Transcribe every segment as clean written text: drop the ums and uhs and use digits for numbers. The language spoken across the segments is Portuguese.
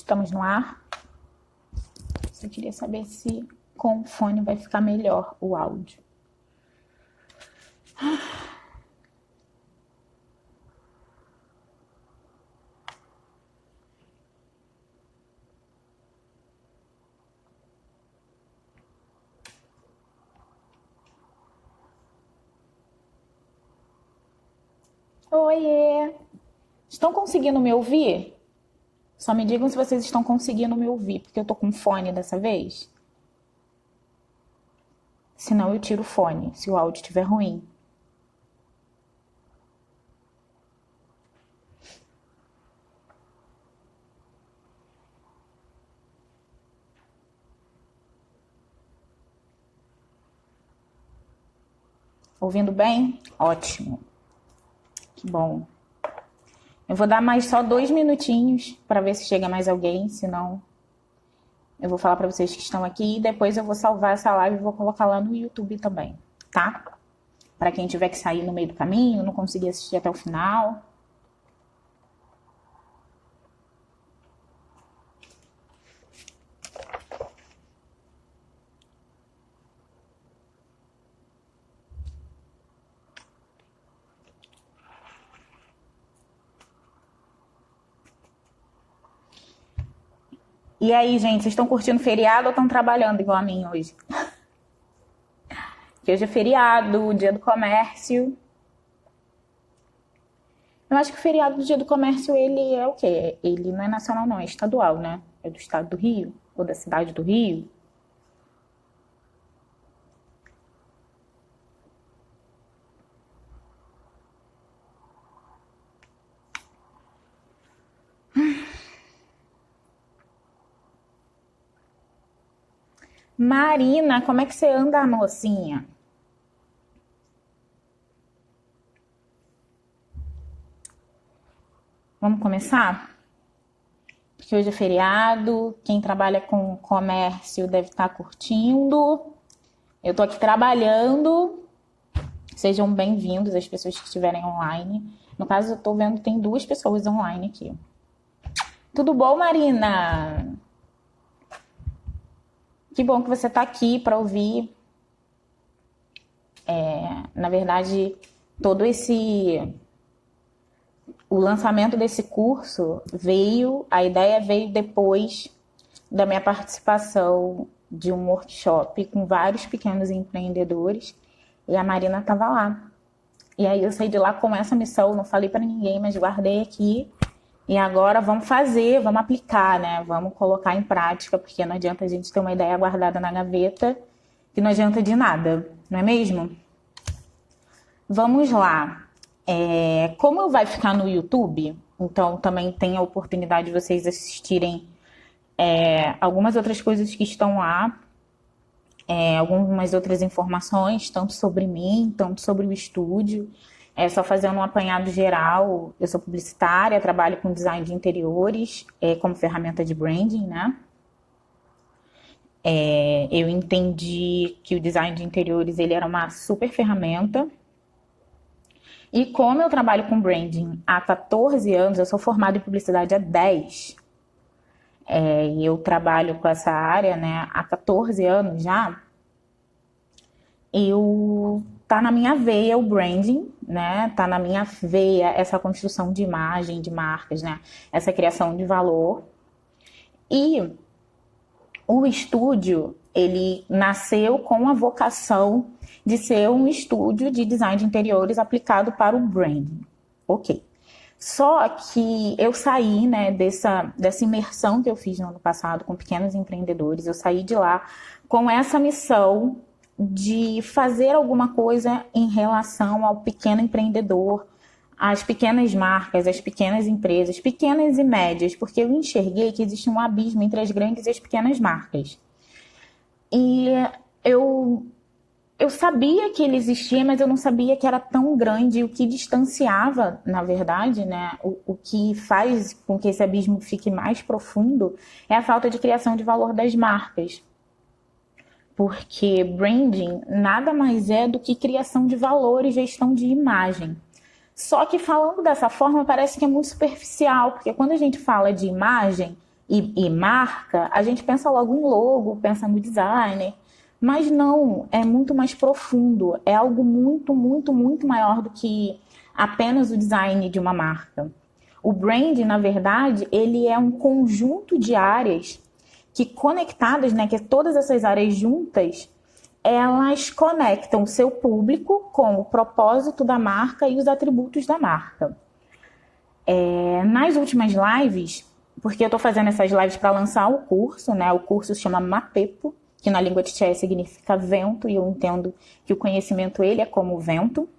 Estamos no ar. Só queria saber se com o fone vai ficar melhor o áudio. Oiê! Estão conseguindo me ouvir? Só me digam se vocês estão conseguindo me ouvir, porque eu tô com fone dessa vez. Senão eu tiro o fone, se o áudio estiver ruim. Ouvindo bem? Ótimo. Que bom. Eu vou dar mais só 2 minutinhos para ver se chega mais alguém, senão eu vou falar para vocês que estão aqui e depois eu vou salvar essa live e vou colocar lá no YouTube também, tá? Para quem tiver que sair no meio do caminho, não conseguir assistir até o final. E aí, gente, vocês estão curtindo feriado ou estão trabalhando igual a mim hoje? Porque hoje é feriado, dia do comércio. Eu acho que o feriado do dia do comércio, ele é o quê? Ele não é nacional não, é estadual, né? É do estado do Rio, ou da cidade do Rio. Marina, como é que você anda, mocinha? Vamos começar? Porque hoje é feriado, quem trabalha com comércio deve estar curtindo. Eu tô aqui trabalhando. Sejam bem-vindos as pessoas que estiverem online. No caso, eu tô vendo que tem 2 pessoas online aqui. Tudo bom, Marina? Que bom que você tá aqui para ouvir. Na verdade, todo o lançamento desse curso a ideia veio depois da minha participação de um workshop com vários pequenos empreendedores e a Marina estava lá. E aí eu saí de lá com essa missão, não falei para ninguém, mas guardei aqui. E agora vamos fazer, vamos aplicar, né? Vamos colocar em prática, porque não adianta a gente ter uma ideia guardada na gaveta que não adianta de nada, não é mesmo? Vamos lá. Como vai ficar no YouTube, então também tem a oportunidade de vocês assistirem algumas outras coisas que estão lá, algumas outras informações, tanto sobre mim, tanto sobre o estúdio. Só fazendo um apanhado geral, eu sou publicitária, trabalho com design de interiores como ferramenta de branding, né? Eu entendi que o design de interiores ele era uma super ferramenta. E como eu trabalho com branding há 14 anos, eu sou formada em publicidade há 10. E eu trabalho com essa área, né, há 14 anos já. Tá na minha veia o branding, né? Tá na minha veia essa construção de imagem, de marcas, né? Essa criação de valor. E o estúdio, ele nasceu com a vocação de ser um estúdio de design de interiores aplicado para o branding. Ok. Só que eu saí, né, dessa imersão que eu fiz no ano passado com pequenos empreendedores, eu saí de lá com essa missão de fazer alguma coisa em relação ao pequeno empreendedor, às pequenas marcas, às pequenas empresas, pequenas e médias, porque eu enxerguei que existe um abismo entre as grandes e as pequenas marcas. E eu sabia que ele existia, mas eu não sabia que era tão grande. O que distanciava, na verdade, né, o que faz com que esse abismo fique mais profundo é a falta de criação de valor das marcas. Porque branding nada mais é do que criação de valor e gestão de imagem. Só que falando dessa forma parece que é muito superficial, porque quando a gente fala de imagem, e marca, a gente pensa logo em logo, pensa no designer, mas não, é muito mais profundo, é algo muito, muito, muito maior do que apenas o design de uma marca. O branding, na verdade, ele é um conjunto de áreas que conectadas, né, que todas essas áreas juntas, elas conectam o seu público com o propósito da marca e os atributos da marca. Nas últimas lives, porque eu estou fazendo essas lives para lançar o curso, né? O curso se chama Mapepo, que na língua tchê significa vento, e eu entendo que o conhecimento ele é como vento.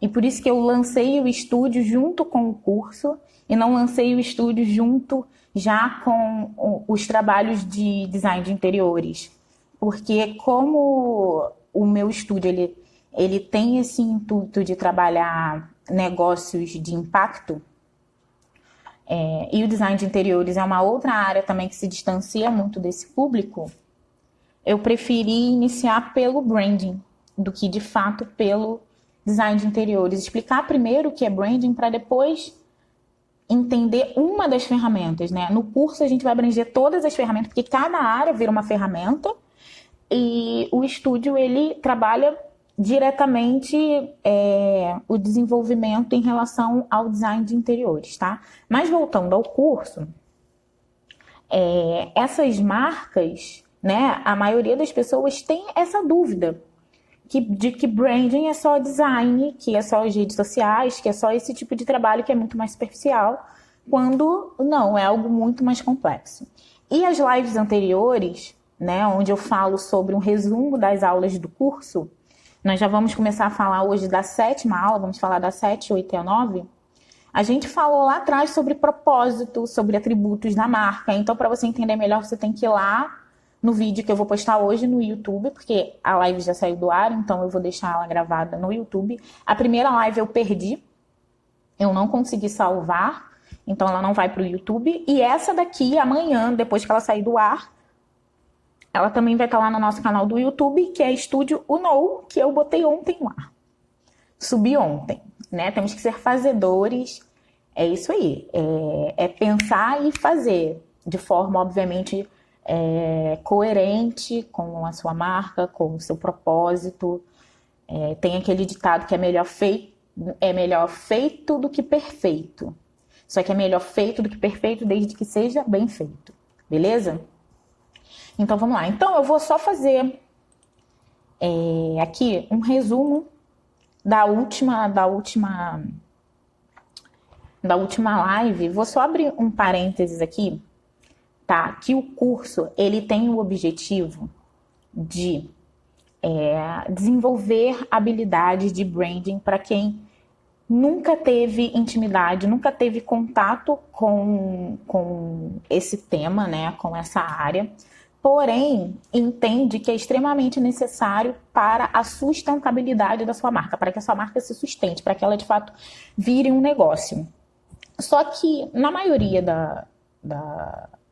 E por isso que eu lancei o estúdio junto com o curso e não lancei o estúdio junto já com os trabalhos de design de interiores. Porque como o meu estúdio ele tem esse intuito de trabalhar negócios de impacto, e o design de interiores é uma outra área também que se distancia muito desse público, eu preferi iniciar pelo branding do que de fato pelo design de interiores. Explicar primeiro o que é branding para depois entender uma das ferramentas, né? No curso a gente vai abranger todas as ferramentas, porque cada área vira uma ferramenta e o estúdio ele trabalha diretamente o desenvolvimento em relação ao design de interiores, tá? Mas voltando ao curso, essas marcas, né? A maioria das pessoas tem essa dúvida de que branding é só design, que é só as redes sociais, que é só esse tipo de trabalho que é muito mais superficial, quando não, é algo muito mais complexo. E as lives anteriores, né, onde eu falo sobre um resumo das aulas do curso, nós já vamos começar a falar hoje da 7ª aula, vamos falar da 7, 8 e a 9. A gente falou lá atrás sobre propósito, sobre atributos da marca. Então, para você entender melhor, você tem que ir lá no vídeo que eu vou postar hoje no YouTube, porque a live já saiu do ar, então eu vou deixar ela gravada no YouTube. A primeira live eu perdi, eu não consegui salvar, então ela não vai para o YouTube. E essa daqui, amanhã, depois que ela sair do ar, ela também vai estar lá no nosso canal do YouTube, que é Estúdio Unou, que eu botei ontem lá. Subi ontem, né? Temos que ser fazedores, é isso aí. É pensar e fazer, de forma, obviamente, coerente com a sua marca, com o seu propósito. Tem aquele ditado que é melhor feito do que perfeito. Só que é melhor feito do que perfeito desde que seja bem feito. Beleza? Então vamos lá. Então eu vou só fazer aqui um resumo da última live. Vou só abrir um parênteses aqui, tá? Que o curso ele tem o objetivo de desenvolver habilidades de branding para quem nunca teve intimidade, nunca teve contato com esse tema, né? Com essa área. Porém, entende que é extremamente necessário para a sustentabilidade da sua marca, para que a sua marca se sustente, para que ela de fato vire um negócio. Só que, na maioria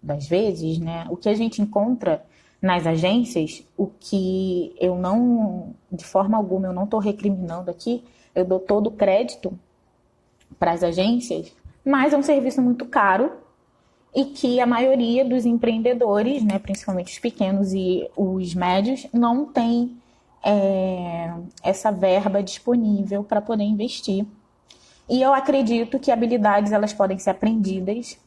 das vezes, né, o que a gente encontra nas agências, o que eu não, de forma alguma, eu não estou recriminando aqui, eu dou todo o crédito para as agências, mas é um serviço muito caro, e que a maioria dos empreendedores, né, principalmente os pequenos e os médios, não tem essa verba disponível para poder investir. E eu acredito que habilidades elas podem ser aprendidas.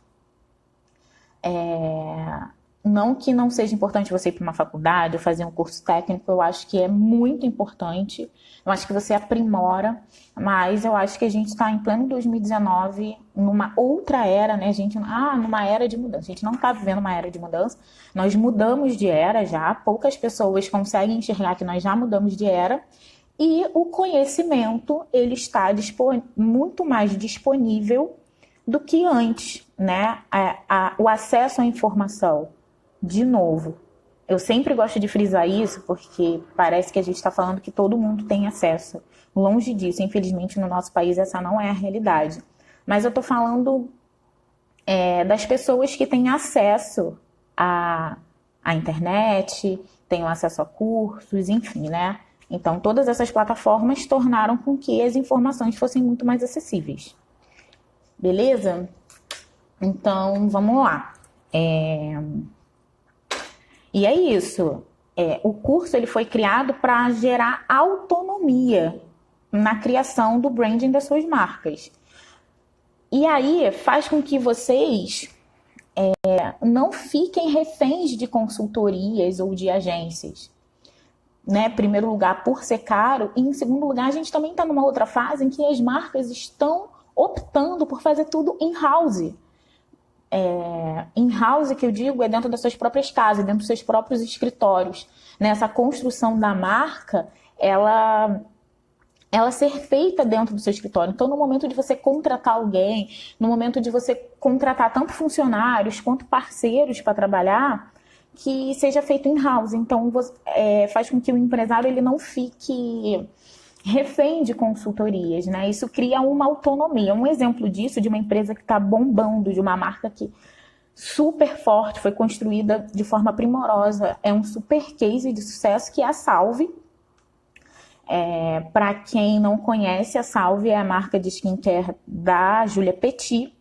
Não que não seja importante você ir para uma faculdade ou fazer um curso técnico, eu acho que é muito importante. Eu acho que você aprimora, mas eu acho que a gente está em pleno 2019, numa outra era, né, gente? Numa era de mudança. A gente não está vivendo uma era de mudança. Nós mudamos de era já. Poucas pessoas conseguem enxergar que nós já mudamos de era. E o conhecimento, ele está muito mais disponível do que antes, né? O acesso à informação. De novo, eu sempre gosto de frisar isso porque parece que a gente está falando que todo mundo tem acesso. Longe disso, infelizmente no nosso país essa não é a realidade. Mas eu estou falando das pessoas que têm acesso à internet, têm acesso a cursos, enfim, né? Então todas essas plataformas tornaram com que as informações fossem muito mais acessíveis. Beleza? Então vamos lá. E é isso. O curso ele foi criado para gerar autonomia na criação do branding das suas marcas. E aí faz com que vocês não fiquem reféns de consultorias ou de agências. Né? Em primeiro lugar, por ser caro, e em segundo lugar, a gente também está numa outra fase em que as marcas estão optando por fazer tudo in-house. In-house, que eu digo, é dentro das suas próprias casas, dentro dos seus próprios escritórios. Né? Essa construção da marca, ela ser feita dentro do seu escritório. Então, no momento de você contratar alguém, no momento de você contratar tanto funcionários quanto parceiros para trabalhar, que seja feito in-house. Então, faz com que o empresário ele não fique refém de consultorias, né? Isso cria uma autonomia. Um exemplo disso, de uma empresa que está bombando, de uma marca que super forte, foi construída de forma primorosa, é um super case de sucesso, que é a Salve. Para quem não conhece, a Salve é a marca de skincare da Julia Petit.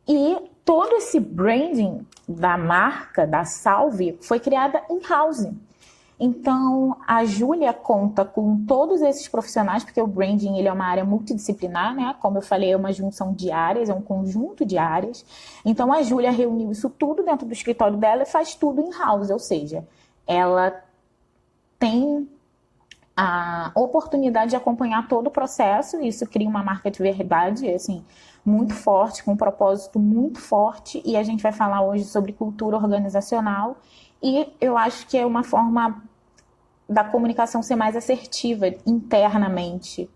E todo esse branding da marca, da Salve, foi criada in-house. Então, a Julia conta com todos esses profissionais, porque o branding ele é uma área multidisciplinar, né? Como eu falei, é uma junção de áreas, é um conjunto de áreas. Então, a Julia reuniu isso tudo dentro do escritório dela e faz tudo in-house, ou seja, ela tem a oportunidade de acompanhar todo o processo, e isso cria uma marca de verdade, assim, muito forte, com um propósito muito forte, e a gente vai falar hoje sobre cultura organizacional, e eu acho que é uma forma da comunicação ser mais assertiva internamente,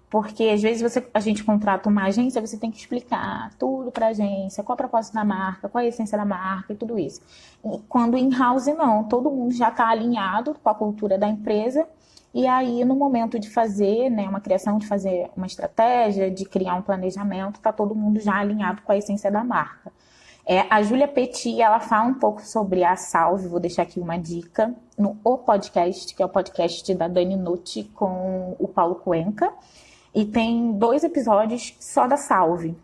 porque às vezes a gente contrata uma agência, você tem que explicar tudo para a agência, qual é o propósito da marca, qual é a essência da marca e tudo isso. E quando in-house não, todo mundo já está alinhado com a cultura da empresa, e aí no momento de fazer, né, uma criação, de fazer uma estratégia, de criar um planejamento, está todo mundo já alinhado com a essência da marca. A Julia Petit, ela fala um pouco sobre a Salve, vou deixar aqui uma dica, no O Podcast, que é o podcast da Dani Nucci com o Paulo Cuenca, e tem 2 episódios só da Salve,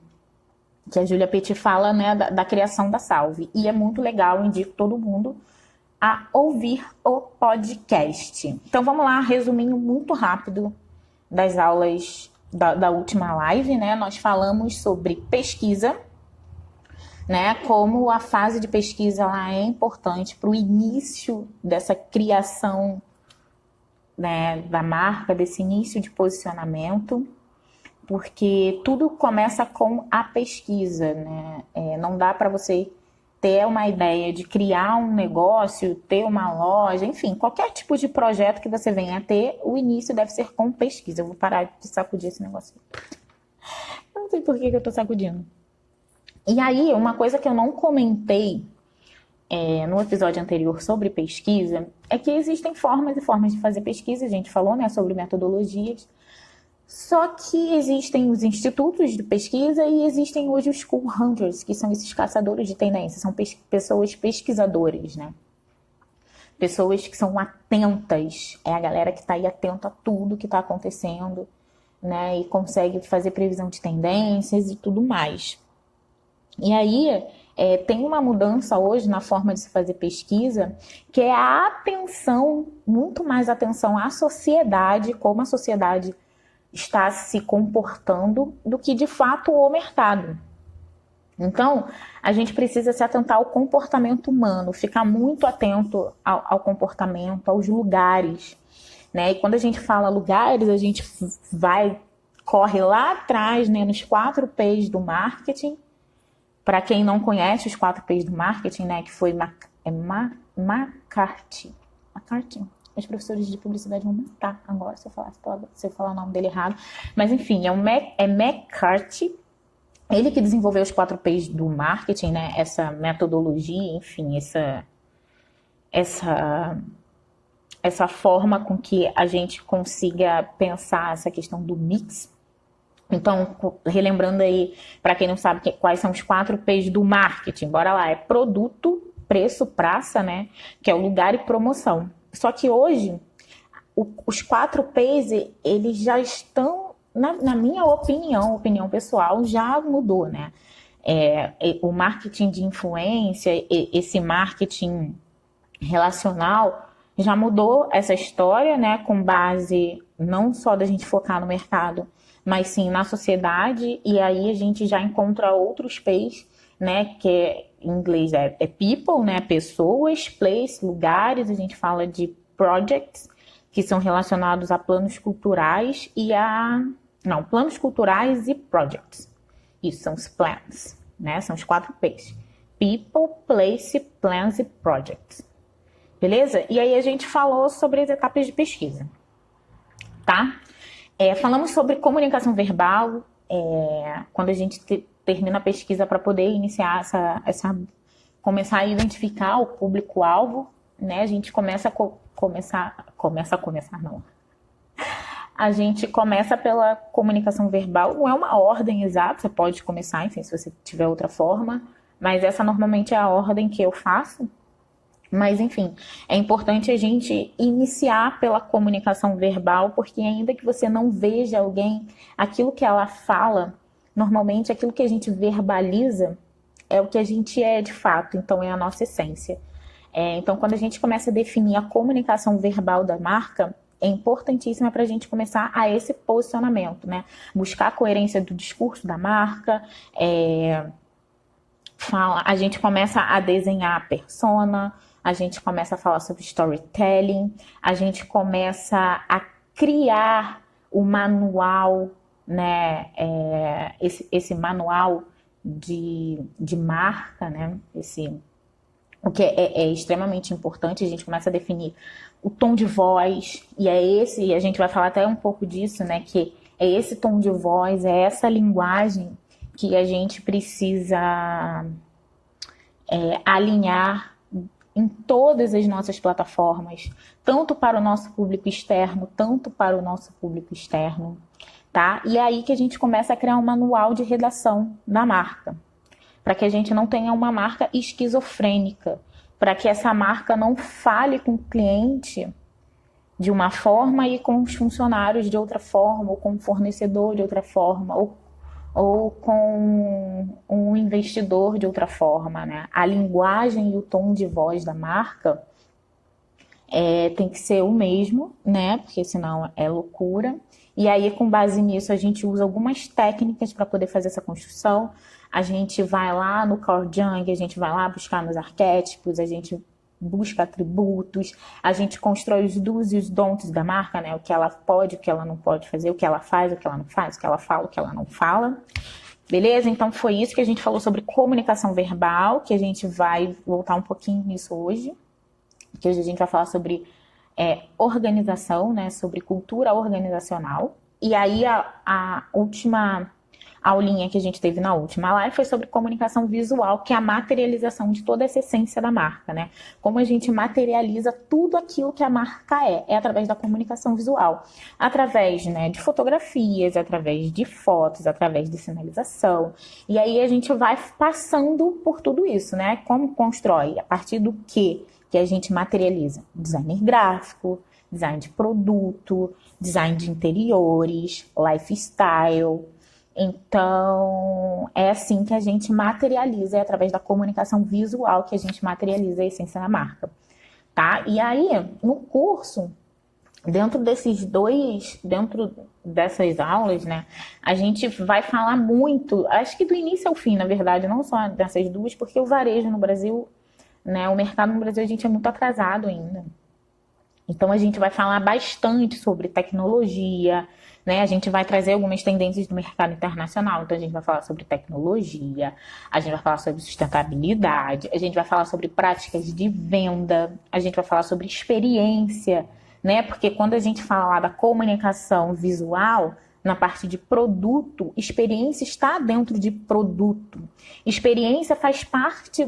que a Julia Petit fala, né, da criação da Salve, e é muito legal, indico todo mundo a ouvir o podcast. Então vamos lá, resuminho muito rápido das aulas da última live, né? Nós falamos sobre pesquisa, né? Como a fase de pesquisa ela é importante para o início dessa criação, né, da marca, desse início de posicionamento, porque tudo começa com a pesquisa, né? Não dá para você ter uma ideia de criar um negócio, ter uma loja, enfim, qualquer tipo de projeto que você venha a ter, o início deve ser com pesquisa. Eu vou parar de sacudir esse negócio. Não sei por que eu tô sacudindo. E aí, uma coisa que eu não comentei no episódio anterior sobre pesquisa é que existem formas e formas de fazer pesquisa. A gente falou, né, sobre metodologias. Só que existem os institutos de pesquisa e existem hoje os School Hunters, que são esses caçadores de tendência, são pessoas pesquisadoras, né? Pessoas que são atentas, é a galera que está aí atenta a tudo que está acontecendo, né? E consegue fazer previsão de tendências e tudo mais. E aí, tem uma mudança hoje na forma de se fazer pesquisa, que é a atenção, muito mais atenção à sociedade, como a sociedade está se comportando, do que de fato o mercado. Então, a gente precisa se atentar ao comportamento humano, ficar muito atento ao comportamento, aos lugares, né? E quando a gente fala lugares, a gente corre lá atrás, né, nos 4 P's do marketing. Para quem não conhece os 4 P's do marketing, né, que foi McCarthy. Os professores de publicidade vão matar agora se eu falar o nome dele errado. Mas enfim, é McCarthy. Ele que desenvolveu os 4 P's do marketing, né? Essa metodologia, enfim, essa forma com que a gente consiga pensar essa questão do mix. Então, relembrando aí, para quem não sabe quais são os 4 P's do marketing, bora lá, é produto, preço, praça, né? Que é o lugar e promoção. Só que hoje, os 4 P's, eles já estão, na minha opinião pessoal, já mudou, né? O marketing de influência, esse marketing relacional, já mudou essa história, né, com base não só da gente focar no mercado, mas sim na sociedade, e aí a gente já encontra outros P's, né, que em inglês é people, né, pessoas, place, lugares, a gente fala de projects, que são relacionados a planos culturais planos culturais e projects. Isso são os plans, né, são os 4 P's. People, place, plans e projects. Beleza? E aí a gente falou sobre as etapas de pesquisa, tá? Falamos sobre comunicação verbal, quando a gente termina a pesquisa para poder iniciar começar a identificar o público-alvo, né? A gente A gente começa pela comunicação verbal, não é uma ordem exata, você pode começar, enfim, se você tiver outra forma, mas essa normalmente é a ordem que eu faço. Mas, enfim, é importante a gente iniciar pela comunicação verbal, porque ainda que você não veja alguém, aquilo que ela fala, normalmente aquilo que a gente verbaliza é o que a gente é de fato, então é a nossa essência. Então, quando a gente começa a definir a comunicação verbal da marca, é importantíssima para a gente começar a esse posicionamento, né? Buscar a coerência do discurso da marca, a gente começa a desenhar a persona, a gente começa a falar sobre storytelling, a gente começa a criar o manual, né? Esse manual de marca, né? O que é extremamente importante, a gente começa a definir o tom de voz, e a gente vai falar até um pouco disso, né? Que é esse tom de voz, é essa linguagem que a gente precisa alinhar em todas as nossas plataformas, tanto para o nosso público externo, tanto para o nosso público externo, tá? E é aí que a gente começa a criar um manual de redação da marca, para que a gente não tenha uma marca esquizofrênica, para que essa marca não fale com o cliente de uma forma e com os funcionários de outra forma, ou com o fornecedor de outra forma, ou com um investidor de outra forma, né? A linguagem e o tom de voz da marca tem que ser o mesmo, né? Porque senão é loucura. E aí, com base nisso, a gente usa algumas técnicas para poder fazer essa construção. A gente vai lá no Core Jung, a gente vai lá buscar nos arquétipos, a gente busca atributos, a gente constrói os do's e os don'ts da marca, né? O que ela pode, o que ela não pode fazer, o que ela faz, o que ela não faz, o que ela fala, o que ela não fala. Beleza? Então foi isso que a gente falou sobre comunicação verbal, que a gente vai voltar um pouquinho nisso hoje, que hoje a gente vai falar sobre organização, né? Sobre cultura organizacional. E aí a última aulinha que a gente teve na última live foi sobre comunicação visual, que é a materialização de toda essa essência da marca, né? Como a gente materializa tudo aquilo que a marca é através da comunicação visual, através, né, de fotografias, através de fotos, através de sinalização. E aí a gente vai passando por tudo isso, né? Como constrói? A partir do que a gente materializa? Designer gráfico, design de produto, design de interiores, lifestyle. Então, é assim que a gente materializa, é através da comunicação visual que a gente materializa a essência da marca, tá? E aí, no curso, dentro dessas aulas, né, a gente vai falar muito, acho que do início ao fim, na verdade, não só dessas duas, porque o varejo no Brasil, né, o mercado no Brasil, a gente é muito atrasado ainda. Então, a gente vai falar bastante sobre tecnologia, né? A gente vai trazer algumas tendências do mercado internacional. Então, a gente vai falar sobre tecnologia, a gente vai falar sobre sustentabilidade, a gente vai falar sobre práticas de venda, a gente vai falar sobre experiência, né? Porque quando a gente fala lá da comunicação visual, na parte de produto, experiência está dentro de produto. Experiência faz parte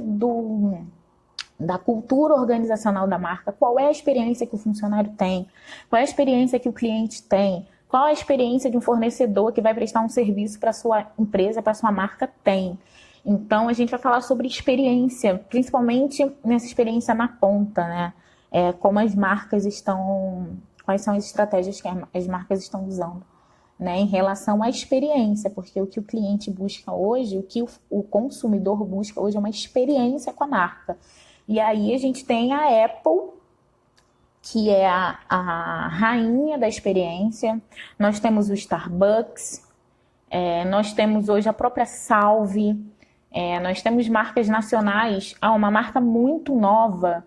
da cultura organizacional da marca. Qual é a experiência que o funcionário tem? Qual é a experiência que o cliente tem? Qual a experiência de um fornecedor que vai prestar um serviço para a sua empresa, para a sua marca tem? Então, a gente vai falar sobre experiência, principalmente nessa experiência na ponta, né? Como as marcas estão... Quais são as estratégias que as marcas estão usando né, em relação à experiência, porque o que o cliente busca hoje, o que o consumidor busca hoje é uma experiência com a marca. E aí a gente tem a Apple, que é a rainha da experiência, nós temos o Starbucks, nós temos hoje a própria Salve, nós temos marcas nacionais, uma marca muito nova,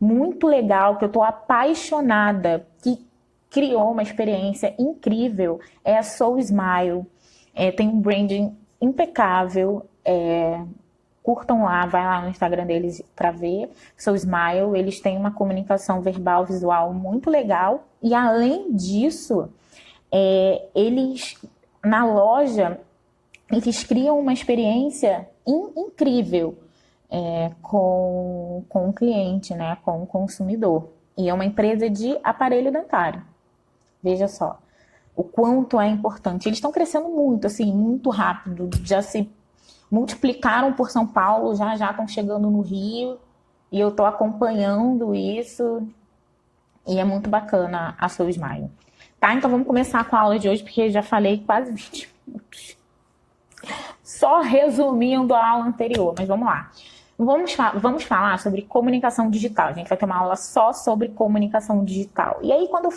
muito legal, que eu estou apaixonada, que criou uma experiência incrível, é a Soul Smile. Tem um branding impecável, curtam lá, vai lá no Instagram deles para ver, Soul Smile, eles têm uma comunicação verbal, visual muito legal, e além disso, eles, na loja, eles criam uma experiência incrível com o cliente, né, com o consumidor. E é uma empresa de aparelho dentário. Veja só o quanto é importante. Eles estão crescendo muito, assim, muito rápido. Já se multiplicaram por São Paulo, já estão chegando no Rio. E eu estou acompanhando isso. E é muito bacana a Soul Smile. Tá, então vamos começar com a aula de hoje, porque eu já falei quase 20 minutos. Só resumindo a aula anterior, mas vamos lá. Vamos falar sobre comunicação digital. A gente vai ter uma aula só sobre comunicação digital. E aí, quando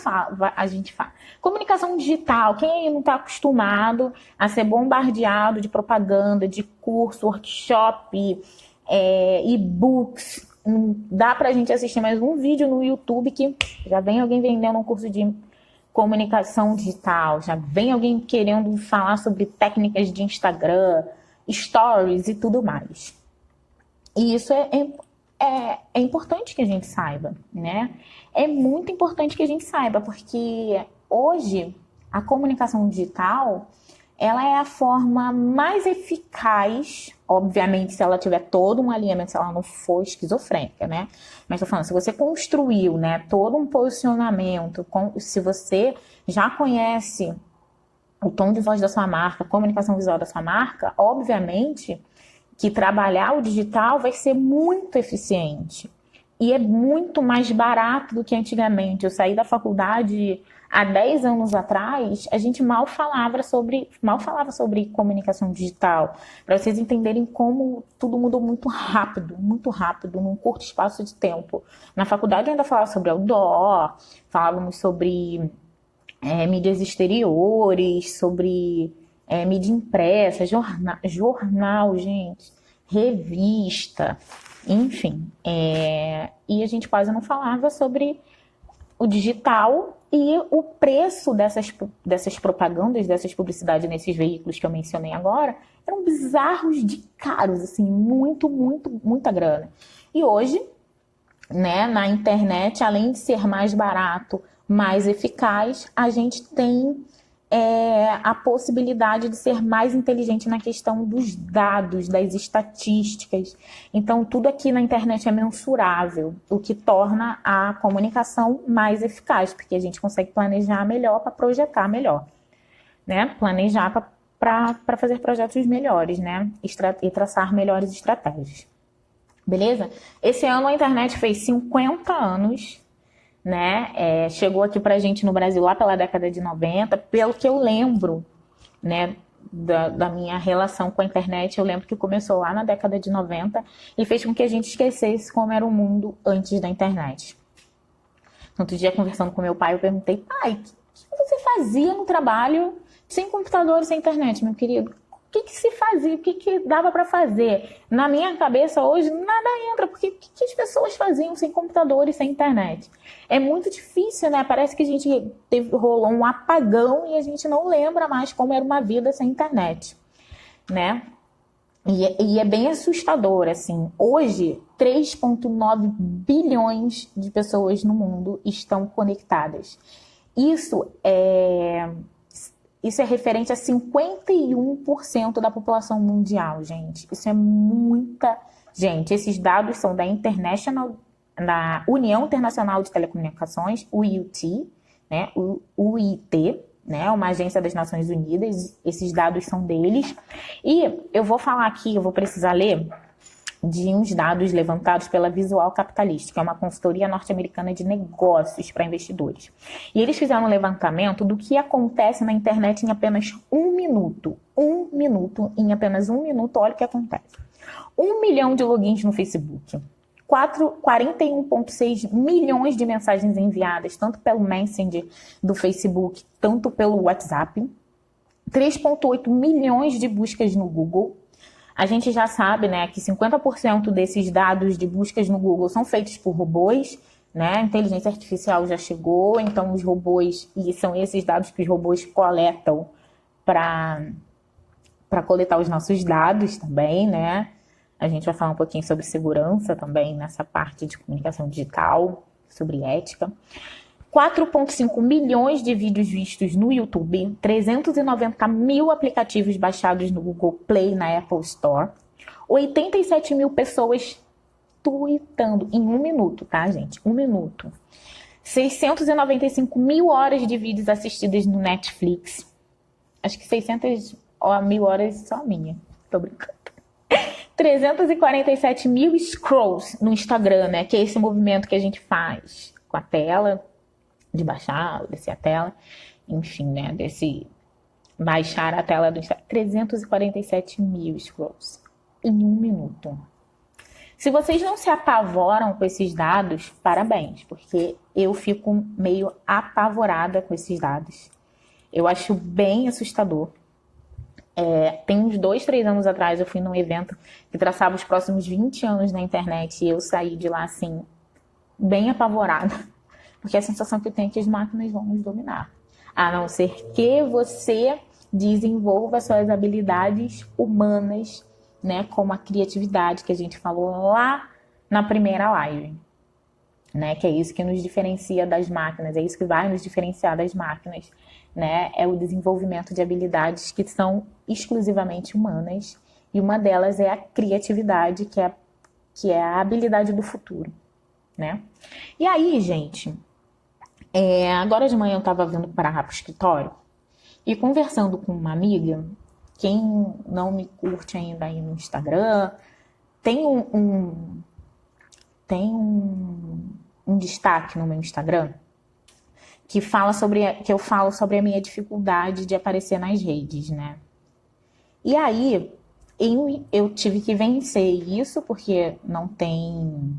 a gente fala comunicação digital, quem aí não está acostumado a ser bombardeado de propaganda, de curso, workshop, e-books, dá pra gente assistir mais um vídeo no YouTube que já vem alguém vendendo um curso de comunicação digital, já vem alguém querendo falar sobre técnicas de Instagram, stories e tudo mais. E isso é importante que a gente saiba, né? É muito importante que a gente saiba, porque hoje a comunicação digital, ela é a forma mais eficaz, obviamente se ela tiver todo um alinhamento, se ela não for esquizofrênica, né? Mas tô falando, se você construiu, né, todo um posicionamento, se você já conhece o tom de voz da sua marca, a comunicação visual da sua marca, obviamente que trabalhar o digital vai ser muito eficiente. E é muito mais barato do que antigamente. Eu saí da faculdade há 10 anos atrás, a gente mal falava sobre comunicação digital. Para vocês entenderem como tudo mudou muito rápido, num curto espaço de tempo. Na faculdade ainda falava sobre outdoor, falávamos sobre mídias exteriores, sobre mídia impressa, jornal, gente, revista, enfim. E a gente quase não falava sobre o digital e o preço dessas propagandas, dessas publicidades nesses veículos que eu mencionei agora, eram bizarros de caros, assim, muita grana. E hoje, né, na internet, além de ser mais barato, mais eficaz, a gente tem a possibilidade de ser mais inteligente na questão dos dados, das estatísticas. Então, tudo aqui na internet é mensurável, o que torna a comunicação mais eficaz, porque a gente consegue planejar melhor para projetar melhor, né? Planejar para fazer projetos melhores, né? E traçar melhores estratégias. Beleza? Esse ano a internet fez 50 anos, né? Chegou aqui pra gente no Brasil lá pela década de 90, pelo que eu lembro, né, da minha relação com a internet, eu lembro que começou lá na década de 90 e fez com que a gente esquecesse como era o mundo antes da internet. Outro dia, conversando com meu pai, eu perguntei: pai, o que você fazia no trabalho sem computador e sem internet, meu querido? O que se fazia, o que dava para fazer? Na minha cabeça hoje, nada entra, porque o que as pessoas faziam sem computador e sem internet? É muito difícil, né? Parece que a gente rolou um apagão e a gente não lembra mais como era uma vida sem internet, né? E é bem assustador, assim. Hoje, 3,9 bilhões de pessoas no mundo estão conectadas. Isso é referente a 51% da população mundial, gente. Isso é muita gente. Esses dados são da União Internacional de Telecomunicações, UIT, né? UIT, né? Uma agência das Nações Unidas. Esses dados são deles. E eu vou falar aqui, eu vou precisar ler de uns dados levantados pela Visual Capitalist, que é uma consultoria norte-americana de negócios para investidores. E eles fizeram um levantamento do que acontece na internet em apenas um minuto. Em apenas um minuto, olha o que acontece. 1 milhão de logins no Facebook. 41,6 milhões de mensagens enviadas, tanto pelo Messenger do Facebook, tanto pelo WhatsApp. 3,8 milhões de buscas no Google. A gente já sabe, né, que 50% desses dados de buscas no Google são feitos por robôs, né? A inteligência artificial já chegou, então os robôs, e são esses dados que os robôs coletam para coletar os nossos dados também, né? A gente vai falar um pouquinho sobre segurança também nessa parte de comunicação digital, sobre ética. 4,5 milhões de vídeos vistos no YouTube, 390 mil aplicativos baixados no Google Play, na Apple Store, 87 mil pessoas tweetando em um minuto, tá, gente? Um minuto. 695 mil horas de vídeos assistidas no Netflix. Acho que 600 mil horas só minha. Tô brincando. 347 mil scrolls no Instagram, né? Que é esse movimento que a gente faz com a tela, de baixar, descer a tela, enfim, né, baixar a tela do Instagram. 347 mil scrolls em um minuto. Se vocês não se apavoram com esses dados, parabéns, porque eu fico meio apavorada com esses dados. Eu acho bem assustador. Tem uns 2, 3 anos atrás eu fui num evento que traçava os próximos 20 anos na internet e eu saí de lá assim, bem apavorada. Porque a sensação que eu tenho é que as máquinas vão nos dominar. A não ser que você desenvolva suas habilidades humanas, né? Como a criatividade que a gente falou lá na primeira live. Né? Que é isso que nos diferencia das máquinas, é isso que vai nos diferenciar das máquinas. Né? É o desenvolvimento de habilidades que são exclusivamente humanas. E uma delas é a criatividade, que é a habilidade do futuro. Né? E aí, gente... agora de manhã eu estava vindo para o escritório e conversando com uma amiga. Quem não me curte ainda aí no Instagram, tem um destaque no meu Instagram que eu falo sobre a minha dificuldade de aparecer nas redes, né? E aí eu tive que vencer isso porque não tem...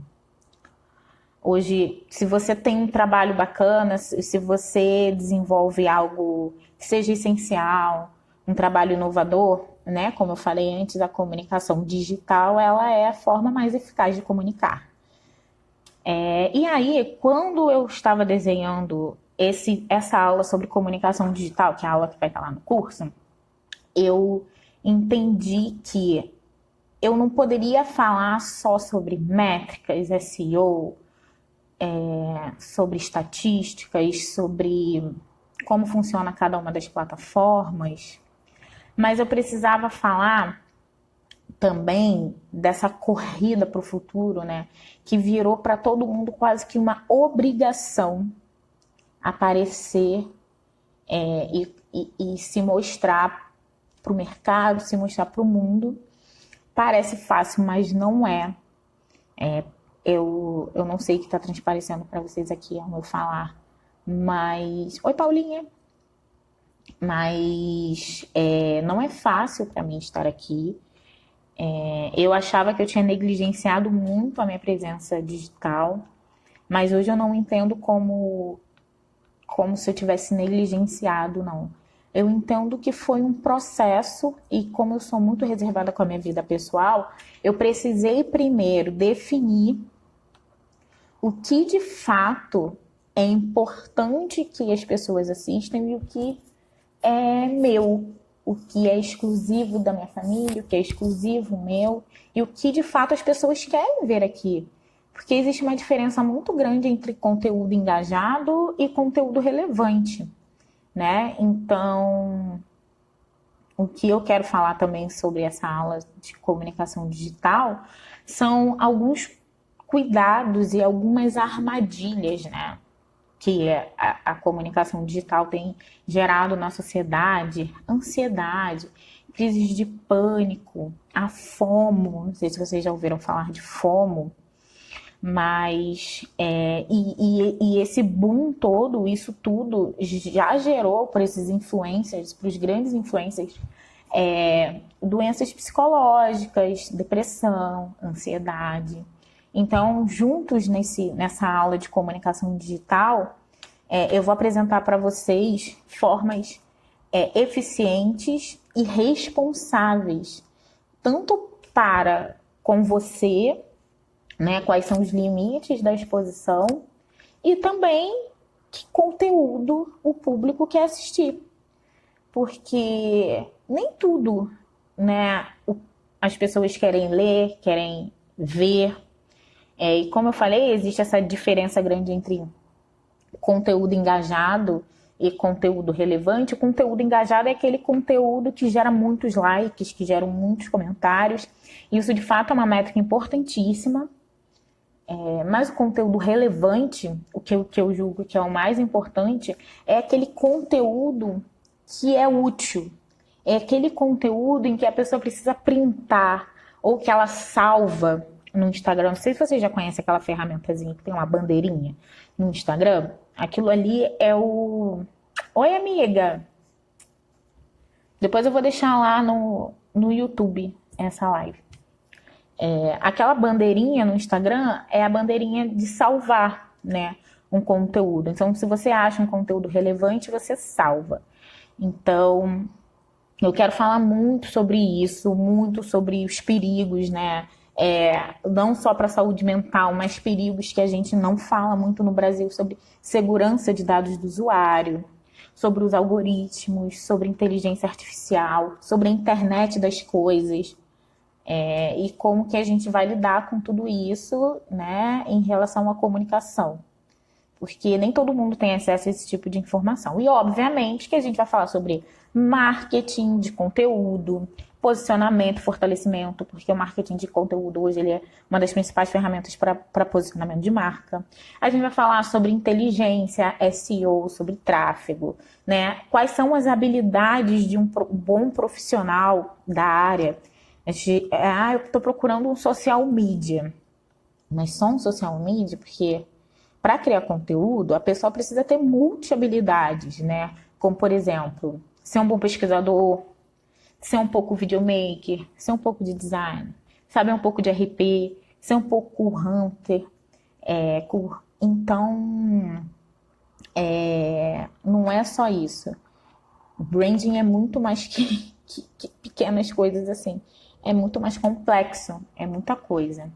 Hoje, se você tem um trabalho bacana, se você desenvolve algo que seja essencial, um trabalho inovador, né? Como eu falei antes, a comunicação digital, ela é a forma mais eficaz de comunicar. E aí, quando eu estava desenhando essa aula sobre comunicação digital, que é a aula que vai estar lá no curso, eu entendi que eu não poderia falar só sobre métricas, SEO, sobre estatísticas, sobre como funciona cada uma das plataformas, mas eu precisava falar também dessa corrida para o futuro, né? Que virou para todo mundo quase que uma obrigação aparecer e se mostrar para o mercado, se mostrar para o mundo. Parece fácil, mas não é. Eu não sei o que está transparecendo para vocês aqui ao meu falar, mas... Oi, Paulinha! Mas não é fácil para mim estar aqui. Eu achava que eu tinha negligenciado muito a minha presença digital, mas hoje eu não entendo como se eu tivesse negligenciado, não. Eu entendo que foi um processo e como eu sou muito reservada com a minha vida pessoal, eu precisei primeiro definir o que de fato é importante que as pessoas assistam e o que é meu, o que é exclusivo da minha família, o que é exclusivo meu e o que de fato as pessoas querem ver aqui. Porque existe uma diferença muito grande entre conteúdo engajado e conteúdo relevante, né? Então, o que eu quero falar também sobre essa aula de comunicação digital são alguns cuidados e algumas armadilhas, né? Que a comunicação digital tem gerado na sociedade, ansiedade. crises de pânico, a FOMO, não sei se vocês já ouviram falar de FOMO, mas e esse boom todo, isso tudo já gerou para esses influencers, para os grandes influencers, doenças psicológicas, depressão, ansiedade. Então, juntos nessa aula de comunicação digital, eu vou apresentar para vocês formas eficientes e responsáveis, tanto para com você, né, quais são os limites da exposição, e também que conteúdo o público quer assistir. Porque nem tudo, né, as pessoas querem ler, querem ver. E como eu falei, existe essa diferença grande entre conteúdo engajado e conteúdo relevante. O conteúdo engajado é aquele conteúdo que gera muitos likes, que gera muitos comentários. Isso, de fato, é uma métrica importantíssima. Mas o conteúdo relevante, o que eu julgo que é o mais importante, é aquele conteúdo que é útil. É aquele conteúdo em que a pessoa precisa printar ou que ela salva no Instagram. Não sei se vocês já conhecem aquela ferramentazinha que tem uma bandeirinha no Instagram. Aquilo ali é o... Oi, amiga! Depois eu vou deixar lá no YouTube essa live. Aquela bandeirinha no Instagram é a bandeirinha de salvar, né, um conteúdo. Então, se você acha um conteúdo relevante, você salva. Então, eu quero falar muito sobre isso, muito sobre os perigos, né? Não só para a saúde mental, mas perigos que a gente não fala muito no Brasil, sobre segurança de dados do usuário, sobre os algoritmos, sobre inteligência artificial, sobre a internet das coisas. E como que a gente vai lidar com tudo isso, né, em relação à comunicação. Porque nem todo mundo tem acesso a esse tipo de informação. E, obviamente, que a gente vai falar sobre marketing de conteúdo, posicionamento, fortalecimento, porque o marketing de conteúdo hoje ele é uma das principais ferramentas para posicionamento de marca. A gente vai falar sobre inteligência, SEO, sobre tráfego, né? Quais são as habilidades de um bom profissional da área. Eu estou procurando um social media. Mas só um social media, porque para criar conteúdo, a pessoa precisa ter multi-habilidades, né? Como, por exemplo, ser um bom pesquisador, ser um pouco videomaker, ser um pouco de design, saber um pouco de RP, ser um pouco hunter. Então, não é só isso. Branding é muito mais que pequenas coisas assim. É muito mais complexo, é muita coisa.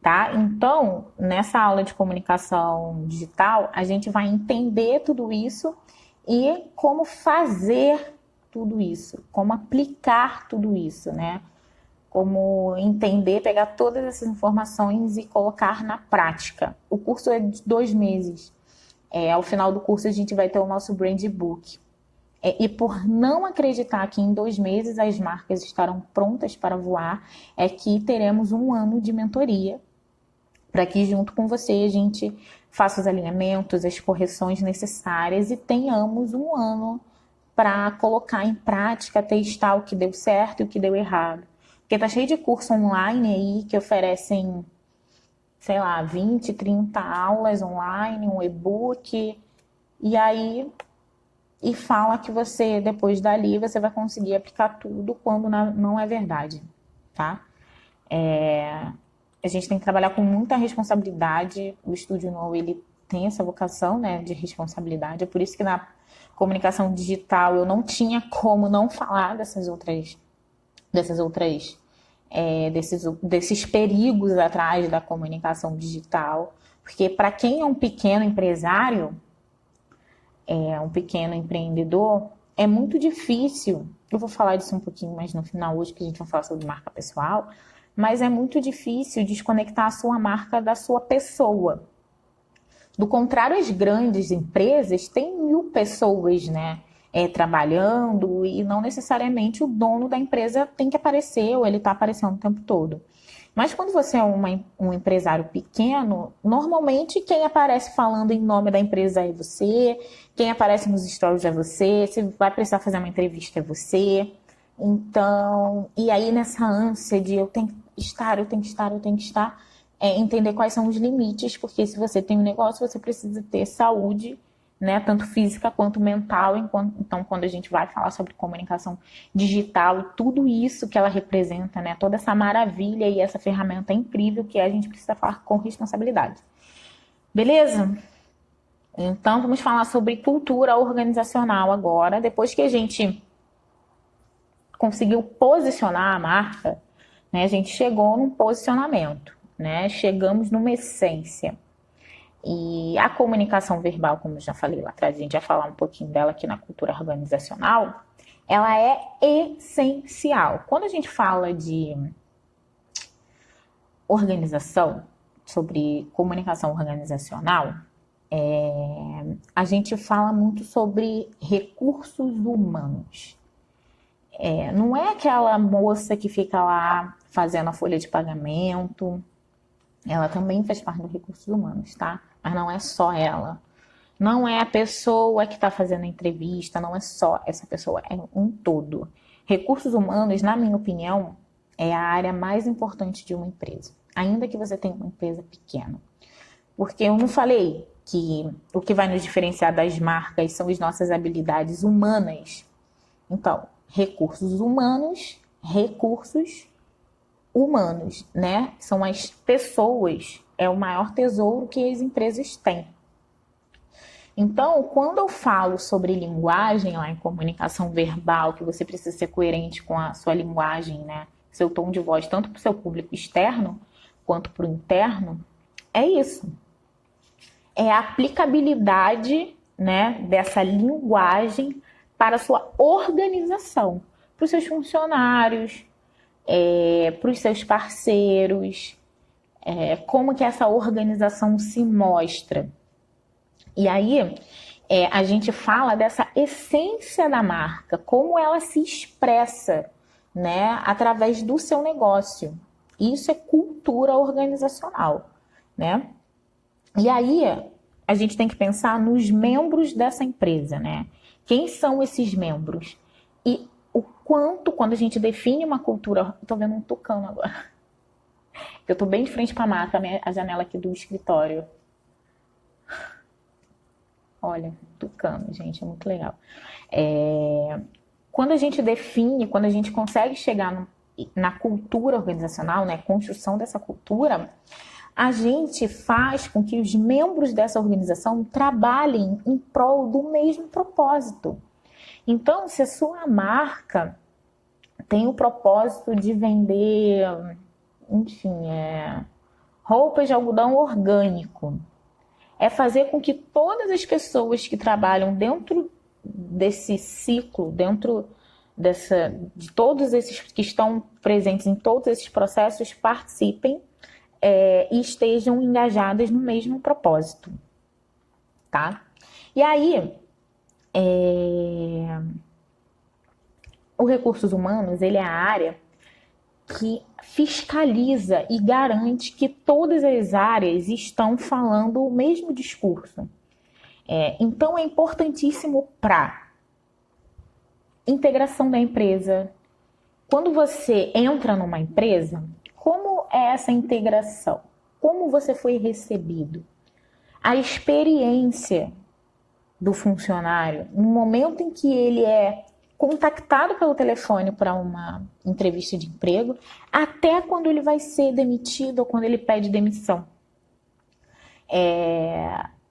Tá? Então, nessa aula de comunicação digital, a gente vai entender tudo isso e como fazer tudo isso, como aplicar tudo isso, né? Como entender, pegar todas essas informações e colocar na prática. O curso é de 2 meses. Ao final do curso, a gente vai ter o nosso Brand Book. E por não acreditar que em 2 meses as marcas estarão prontas para voar, é que teremos 1 ano de mentoria para que junto com você a gente faça os alinhamentos, as correções necessárias e tenhamos 1 ano para colocar em prática, testar o que deu certo e o que deu errado. Porque tá cheio de curso online aí que oferecem, sei lá, 20, 30 aulas online, um e-book, e fala que você, depois dali, você vai conseguir aplicar tudo quando não é verdade, tá? A gente tem que trabalhar com muita responsabilidade. O Estúdio No, ele tem essa vocação, né, de responsabilidade. É por isso que na comunicação digital eu não tinha como não falar desses perigos atrás da comunicação digital. Porque para quem é um pequeno empresário, um pequeno empreendedor, é muito difícil. Eu vou falar disso um pouquinho mais no final hoje, que a gente vai falar sobre marca pessoal. Mas é muito difícil desconectar a sua marca da sua pessoa. Do contrário, as grandes empresas têm 1000 pessoas, né, trabalhando e não necessariamente o dono da empresa tem que aparecer ou ele está aparecendo o tempo todo. Mas quando você é um empresário pequeno, normalmente quem aparece falando em nome da empresa é você, quem aparece nos stories é você, se vai precisar fazer uma entrevista é você. Então, e aí nessa ânsia de eu tenho que estar, eu tenho que estar, eu tenho que estar, entender quais são os limites, porque se você tem um negócio, você precisa ter saúde, né, tanto física quanto mental. Então, quando a gente vai falar sobre comunicação digital e tudo isso que ela representa, né, toda essa maravilha e essa ferramenta incrível que a gente precisa falar com responsabilidade. Beleza? Então, vamos falar sobre cultura organizacional agora. Depois que a gente conseguiu posicionar a marca, né, a gente chegou num posicionamento, né, chegamos numa essência. E a comunicação verbal, como eu já falei lá atrás, a gente vai falar um pouquinho dela aqui na cultura organizacional, ela é essencial. Quando a gente fala de organização, sobre comunicação organizacional, a gente fala muito sobre recursos humanos. Não é aquela moça que fica lá fazendo a folha de pagamento, ela também faz parte dos recursos humanos, tá? Mas não é só ela. Não é a pessoa que está fazendo a entrevista, não é só essa pessoa, é um todo. Recursos humanos, na minha opinião, é a área mais importante de uma empresa, ainda que você tenha uma empresa pequena. Porque eu não falei que o que vai nos diferenciar das marcas são as nossas habilidades humanas. Então, recursos humanos, né? São as pessoas, é o maior tesouro que as empresas têm. Então, quando eu falo sobre linguagem lá em comunicação verbal, que você precisa ser coerente com a sua linguagem, né? Seu tom de voz, tanto para o seu público externo quanto para o interno, é isso. É a aplicabilidade, né, dessa linguagem para a sua organização, para os seus funcionários, para os seus parceiros, como que essa organização se mostra. E aí a gente fala dessa essência da marca, como ela se expressa, né, através do seu negócio. Isso é cultura organizacional, né? E aí a gente tem que pensar nos membros dessa empresa, né? Quem são esses membros? E o quanto, quando a gente define uma cultura... Tô vendo um tucano agora. Eu tô bem de frente para a marca, a janela aqui do escritório. Olha, tucano, gente, é muito legal. Quando a gente define, quando a gente consegue chegar na cultura organizacional, né, construção dessa cultura, a gente faz com que os membros dessa organização trabalhem em prol do mesmo propósito. Então, se a sua marca tem o propósito de vender, enfim, roupas de algodão orgânico, é fazer com que todas as pessoas que trabalham dentro desse ciclo, dentro de todos esses que estão presentes em todos esses processos, participem e estejam engajadas no mesmo propósito, tá? E aí, o recursos humanos, ele é a área que fiscaliza e garante que todas as áreas estão falando o mesmo discurso. Então, é importantíssimo para integração da empresa. Quando você entra numa empresa, como é essa integração? Como você foi recebido? A experiência do funcionário, no momento em que ele é contactado pelo telefone para uma entrevista de emprego, até quando ele vai ser demitido ou quando ele pede demissão.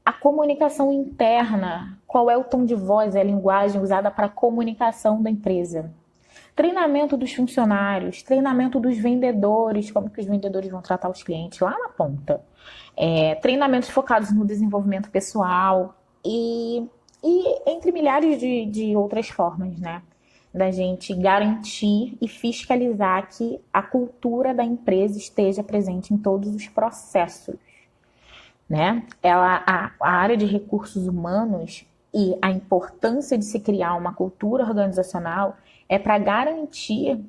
A comunicação interna, qual é o tom de voz, a linguagem usada para a comunicação da empresa. Treinamento dos funcionários, treinamento dos vendedores, como que os vendedores vão tratar os clientes lá na ponta. Treinamentos focados no desenvolvimento pessoal e entre milhares de outras formas, né? Da gente garantir e fiscalizar que a cultura da empresa esteja presente em todos os processos, né? A área de recursos humanos e a importância de se criar uma cultura organizacional é para garantir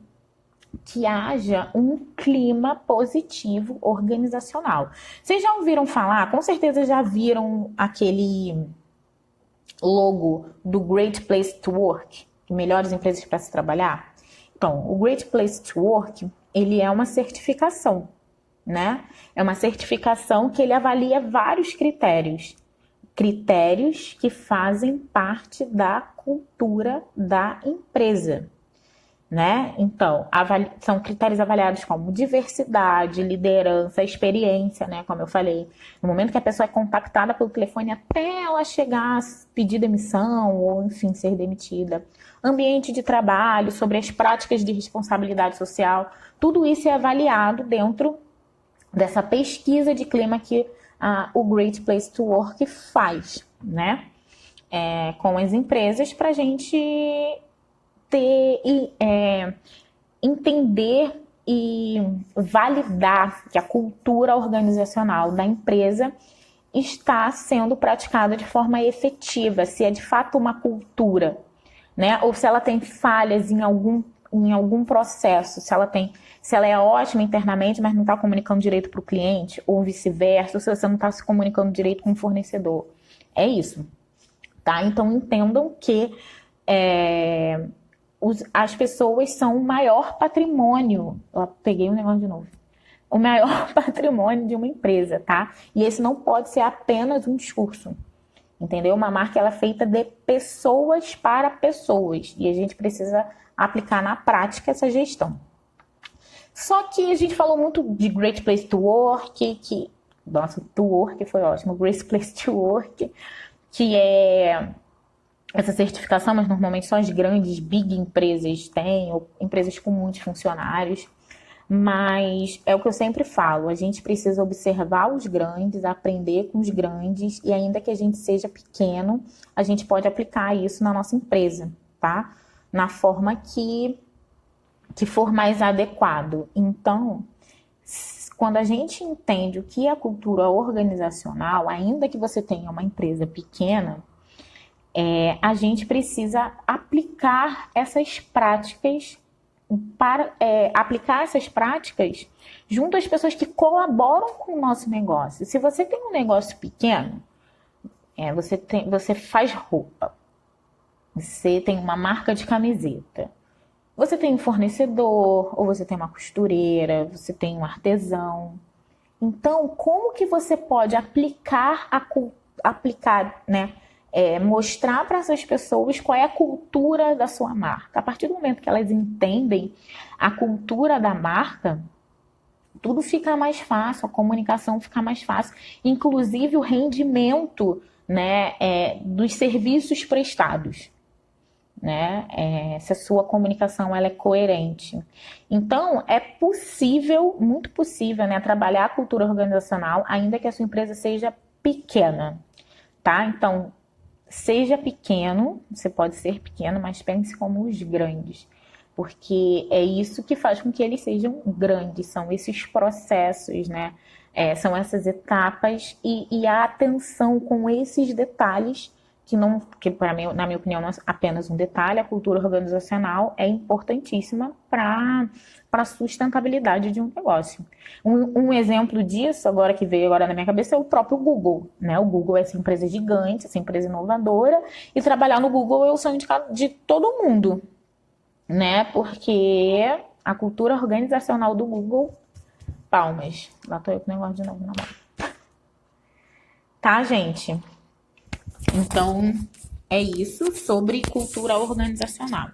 que haja um clima positivo organizacional. Vocês já ouviram falar? Com certeza já viram aquele logo do Great Place to Work, melhores empresas para se trabalhar. Então, o Great Place to Work, ele é uma certificação, né? É uma certificação que ele avalia vários critérios. Critérios que fazem parte da cultura da empresa, né? Então, são critérios avaliados como diversidade, liderança, experiência, né? Como eu falei, no momento que a pessoa é contactada pelo telefone até ela chegar a pedir demissão ou, enfim, ser demitida. Ambiente de trabalho, sobre as práticas de responsabilidade social, tudo isso é avaliado dentro dessa pesquisa de clima que o Great Place to Work faz, né? Com as empresas para a gente entender e validar que a cultura organizacional da empresa está sendo praticada de forma efetiva, se é de fato uma cultura, né? Ou se ela tem falhas em algum processo, se ela é ótima internamente, mas não está comunicando direito para o cliente, ou vice-versa, ou se você não está se comunicando direito com o fornecedor. É isso, tá? Então entendam que as pessoas são o maior patrimônio. Eu peguei um negócio de novo. O maior patrimônio de uma empresa, tá? E esse não pode ser apenas um discurso. Entendeu? Uma marca ela é feita de pessoas para pessoas. E a gente precisa aplicar na prática essa gestão. Só que a gente falou muito de Great Place to Work, nossa, to work foi ótimo. Great Place to Work, que é essa certificação, mas normalmente só as grandes, big empresas têm, ou empresas com muitos funcionários. Mas é o que eu sempre falo, a gente precisa observar os grandes, aprender com os grandes, e ainda que a gente seja pequeno, a gente pode aplicar isso na nossa empresa, tá? Na forma que for mais adequado. Então, quando a gente entende o que é a cultura organizacional, ainda que você tenha uma empresa pequena, a gente precisa aplicar essas práticas junto às pessoas que colaboram com o nosso negócio. Se você tem um negócio pequeno, você faz roupa, você tem uma marca de camiseta, você tem um fornecedor, ou você tem uma costureira, você tem um artesão. Então, como que você pode aplicar, né? Mostrar para essas pessoas qual é a cultura da sua marca. A partir do momento que elas entendem a cultura da marca, tudo fica mais fácil, a comunicação fica mais fácil, inclusive o rendimento, né, dos serviços prestados, né, se a sua comunicação ela é coerente. Então, é possível, muito possível, né, trabalhar a cultura organizacional, ainda que a sua empresa seja pequena, tá? Então, seja pequeno, você pode ser pequeno, mas pense como os grandes, porque é isso que faz com que eles sejam grandes, são esses processos, né? São essas etapas e a atenção com esses detalhes que para mim, na minha opinião, não é apenas um detalhe. A cultura organizacional é importantíssima para a sustentabilidade de um negócio. Um exemplo disso, agora que veio agora na minha cabeça, é o próprio Google, né? O Google é essa empresa gigante, essa empresa inovadora, e trabalhar no Google é o sonho de todo mundo, né? Porque a cultura organizacional do Google, palmas. Lá tô eu com o negócio de novo na mão. Tá, gente? Então, é isso sobre cultura organizacional.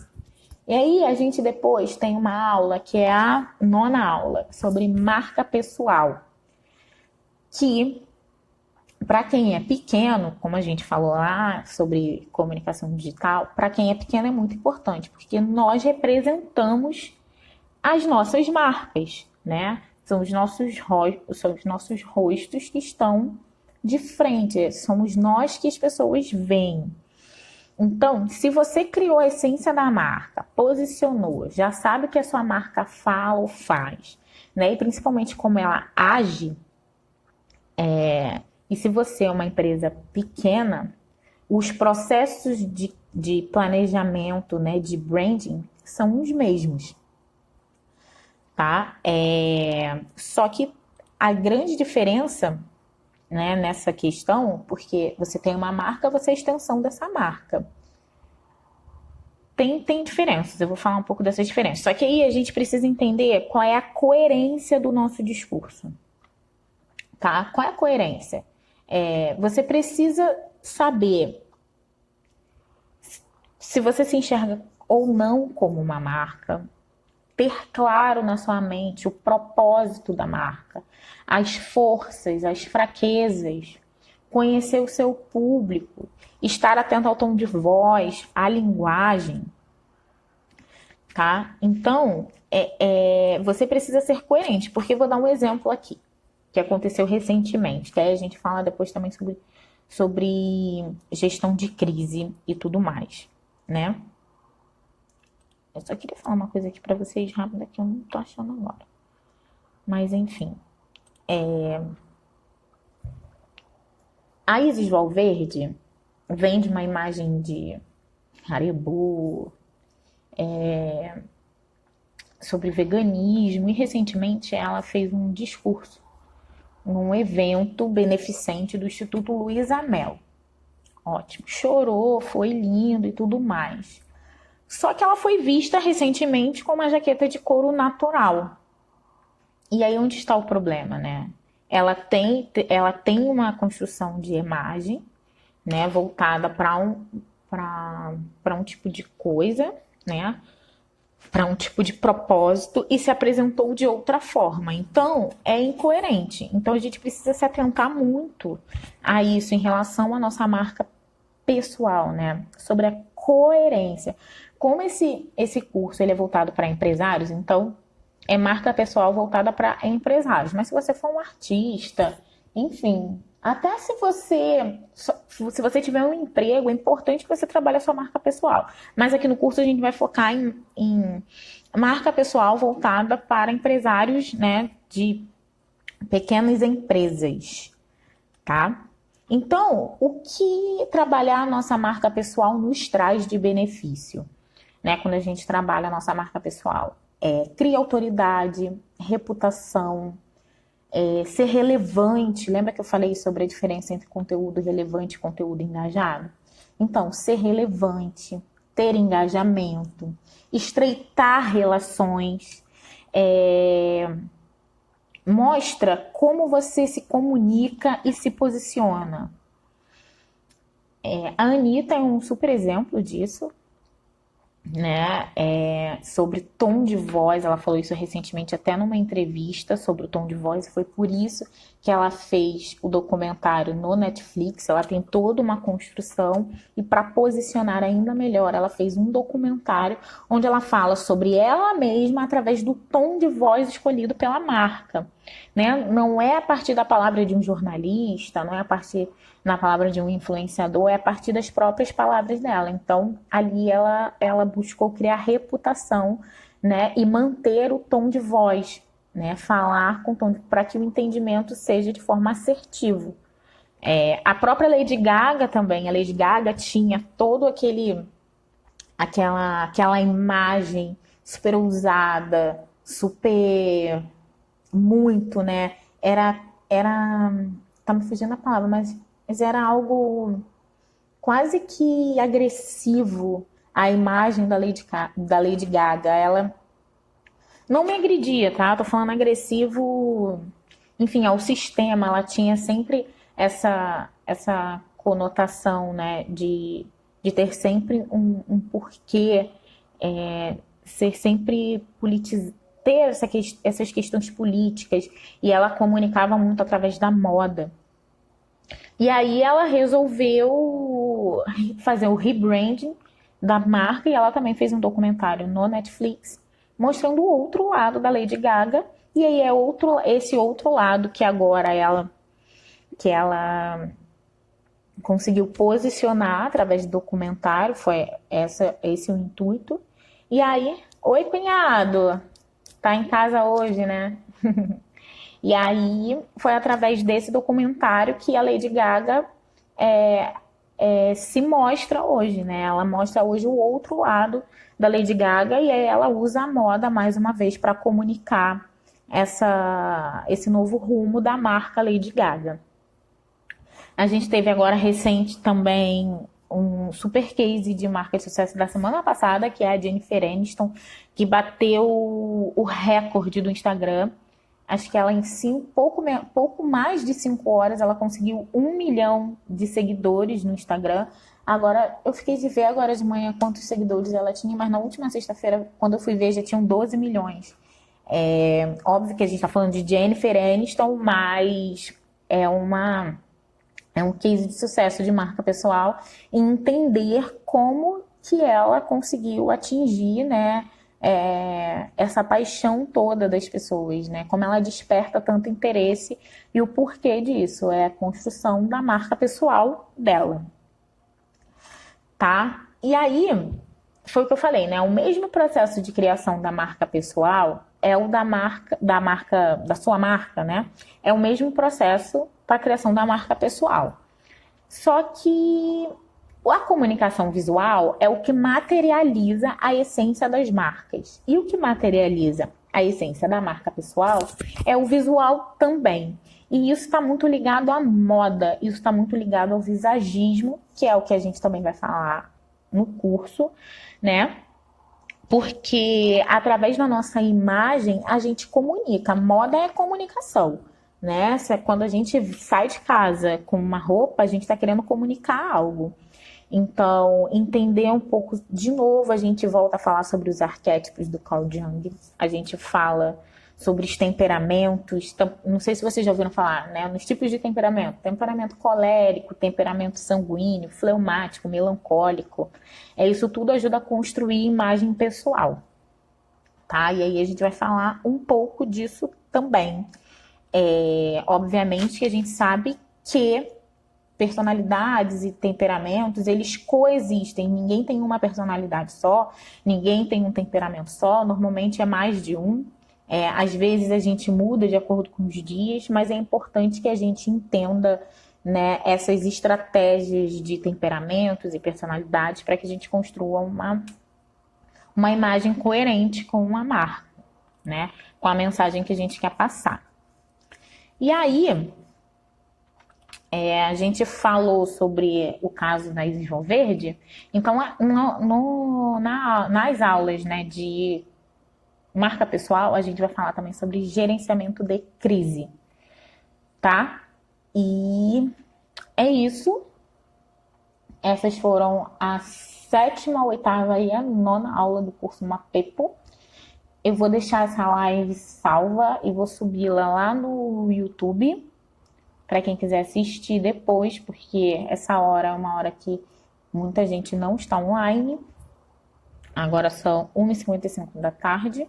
E aí, a gente depois tem uma aula, que é a 9ª aula, sobre marca pessoal. Que, para quem é pequeno, como a gente falou lá sobre comunicação digital, para quem é pequeno é muito importante, porque nós representamos as nossas marcas, né? São os nossos rostos que estão de frente, somos nós que as pessoas veem. Então, se você criou a essência da marca, posicionou, já sabe o que a sua marca fala ou faz, né? E principalmente como ela age, e se você é uma empresa pequena, os processos de planejamento, né, de branding, são os mesmos, tá? Só que a grande diferença, né, nessa questão, porque você tem uma marca, você é a extensão dessa marca. tem diferenças, eu vou falar um pouco dessas diferenças. Só que aí a gente precisa entender qual é a coerência do nosso discurso, tá? Qual é a coerência? Você precisa saber se você se enxerga ou não como uma marca, ter claro na sua mente o propósito da marca, as forças, as fraquezas, conhecer o seu público, estar atento ao tom de voz, à linguagem, tá? Então, você precisa ser coerente, porque eu vou dar um exemplo aqui, que aconteceu recentemente, que aí a gente fala depois também sobre gestão de crise e tudo mais, né? Eu só queria falar uma coisa aqui pra vocês rápida que eu não tô achando agora. Mas enfim. A Isis Valverde vem de uma imagem de Haribo, sobre veganismo, e recentemente ela fez um discurso num evento beneficente do Instituto Luiza Mel. Ótimo. Chorou, foi lindo e tudo mais. Só que ela foi vista recentemente com uma jaqueta de couro natural. E aí onde está o problema, né? Ela tem uma construção de imagem, né, voltada para um tipo de coisa, né? Para um tipo de propósito, e se apresentou de outra forma. Então, é incoerente. Então, a gente precisa se atentar muito a isso em relação à nossa marca pessoal, né? Sobre a coerência. Como esse curso ele é voltado para empresários, então é marca pessoal voltada para empresários. Mas se você for um artista, enfim, até se você tiver um emprego, é importante que você trabalhe a sua marca pessoal. Mas aqui no curso a gente vai focar em marca pessoal voltada para empresários, né, de pequenas empresas, tá? Então, o que trabalhar a nossa marca pessoal nos traz de benefício, né? Quando a gente trabalha a nossa marca pessoal, cria autoridade, reputação, ser relevante. Lembra que eu falei sobre a diferença entre conteúdo relevante e conteúdo engajado? Então, ser relevante, ter engajamento, estreitar relações, mostra como você se comunica e se posiciona. A Anitta é um super exemplo disso, né? Sobre tom de voz, ela falou isso recentemente até numa entrevista sobre o tom de voz, e foi por isso que ela fez o documentário no Netflix. Ela tem toda uma construção, e para posicionar ainda melhor, ela fez um documentário onde ela fala sobre ela mesma através do tom de voz escolhido pela marca, né? Não é a partir da palavra de um jornalista, não é a partir na palavra de um influenciador, é a partir das próprias palavras dela. Então, ali ela buscou criar reputação, né, e manter o tom de voz, né, falar com tom para que o entendimento seja de forma assertivo. A própria Lady Gaga também, a Lady Gaga tinha todo aquela imagem super ousada, super muito, né? Tá me fugindo a palavra, mas era algo quase que agressivo, a imagem da Lady Gaga. Ela não me agredia, tá? Tô falando agressivo, enfim, ao sistema. Ela tinha sempre essa conotação, né, de ter sempre um porquê, ser sempre ter essas questões políticas, e ela comunicava muito através da moda. E aí ela resolveu fazer o rebranding da marca, e ela também fez um documentário no Netflix mostrando o outro lado da Lady Gaga. E aí esse outro lado que agora ela conseguiu posicionar através do documentário. Foi esse o intuito. E aí, oi cunhado, tá em casa hoje, né? E aí foi através desse documentário que a Lady Gaga se mostra hoje, né? Ela mostra hoje o outro lado da Lady Gaga, e aí ela usa a moda mais uma vez para comunicar esse novo rumo da marca Lady Gaga. A gente teve agora recente também um super case de marca de sucesso da semana passada, que é a Jennifer Aniston, que bateu o recorde do Instagram. Acho que ela em pouco mais de 5 horas, ela conseguiu 1 milhão de seguidores no Instagram. Agora, eu fiquei de ver agora de manhã quantos seguidores ela tinha, mas na última sexta-feira, quando eu fui ver, já tinham 12 milhões. Óbvio que a gente está falando de Jennifer Aniston, mas é um case de sucesso de marca pessoal e entender como que ela conseguiu atingir, né, essa paixão toda das pessoas, né, como ela desperta tanto interesse e o porquê disso, é a construção da marca pessoal dela, tá? E aí, foi o que eu falei, né, o mesmo processo de criação da marca pessoal é o da sua marca, né, é o mesmo processo para a criação da marca pessoal. Só que a comunicação visual é o que materializa a essência das marcas. E o que materializa a essência da marca pessoal é o visual também. E isso está muito ligado à moda, isso está muito ligado ao visagismo, que é o que a gente também vai falar no curso, né? Porque através da nossa imagem a gente comunica. Moda é comunicação, né? Quando a gente sai de casa com uma roupa, a gente está querendo comunicar algo. Então, entender um pouco, de novo, a gente volta a falar sobre os arquétipos do Carl Jung. A gente fala sobre os temperamentos. Não sei se vocês já ouviram falar, né? Nos tipos de temperamento. Temperamento colérico, temperamento sanguíneo, fleumático, melancólico. Isso tudo ajuda a construir imagem pessoal, tá? E aí a gente vai falar um pouco disso também. Obviamente que a gente sabe que personalidades e temperamentos, eles coexistem. Ninguém tem uma personalidade só, ninguém tem um temperamento só, normalmente é mais de um. Às vezes a gente muda de acordo com os dias, mas é importante que a gente entenda, né, essas estratégias de temperamentos e personalidades para que a gente construa uma imagem coerente com uma marca, né, com a mensagem que a gente quer passar. E aí, a gente falou sobre o caso da Isis Valverde, então nas aulas, né, de marca pessoal, a gente vai falar também sobre gerenciamento de crise, tá? E é isso. Essas foram a 7ª, 8ª e a 9ª aula do curso Mapepo. Eu vou deixar essa live salva e vou subi-la lá no YouTube para quem quiser assistir depois, porque essa hora é uma hora que muita gente não está online. Agora são 1h55 da tarde.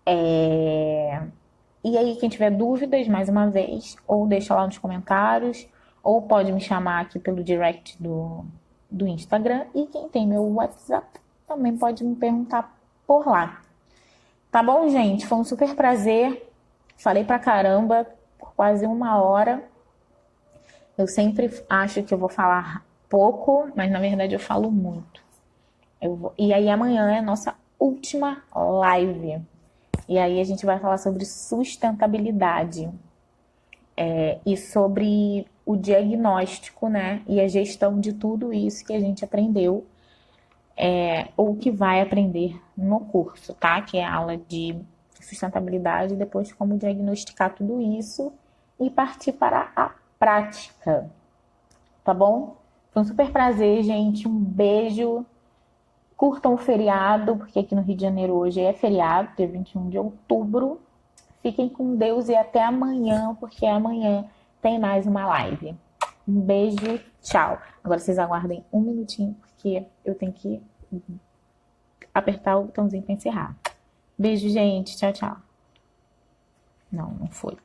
E aí, quem tiver dúvidas, mais uma vez, ou deixa lá nos comentários, ou pode me chamar aqui pelo direct do Instagram. E quem tem meu WhatsApp também pode me perguntar por lá. Tá bom, gente? Foi um super prazer. Falei pra caramba, por quase 1 hora. Eu sempre acho que eu vou falar pouco, mas na verdade eu falo muito. E aí amanhã é a nossa última live. E aí a gente vai falar sobre sustentabilidade e sobre o diagnóstico, né? E a gestão de tudo isso que a gente aprendeu ou que vai aprender no curso, tá? Que é a aula de sustentabilidade e depois como diagnosticar tudo isso e partir para a prática, tá bom? Foi um super prazer, gente. Um beijo. Curtam o feriado, porque aqui no Rio de Janeiro hoje é feriado, dia 21 de outubro. Fiquem com Deus e até amanhã, porque amanhã tem mais uma live. Um beijo, tchau. Agora vocês aguardem 1 minutinho, porque eu tenho que apertar o botãozinho para encerrar. Beijo, gente. Tchau, tchau. Não foi.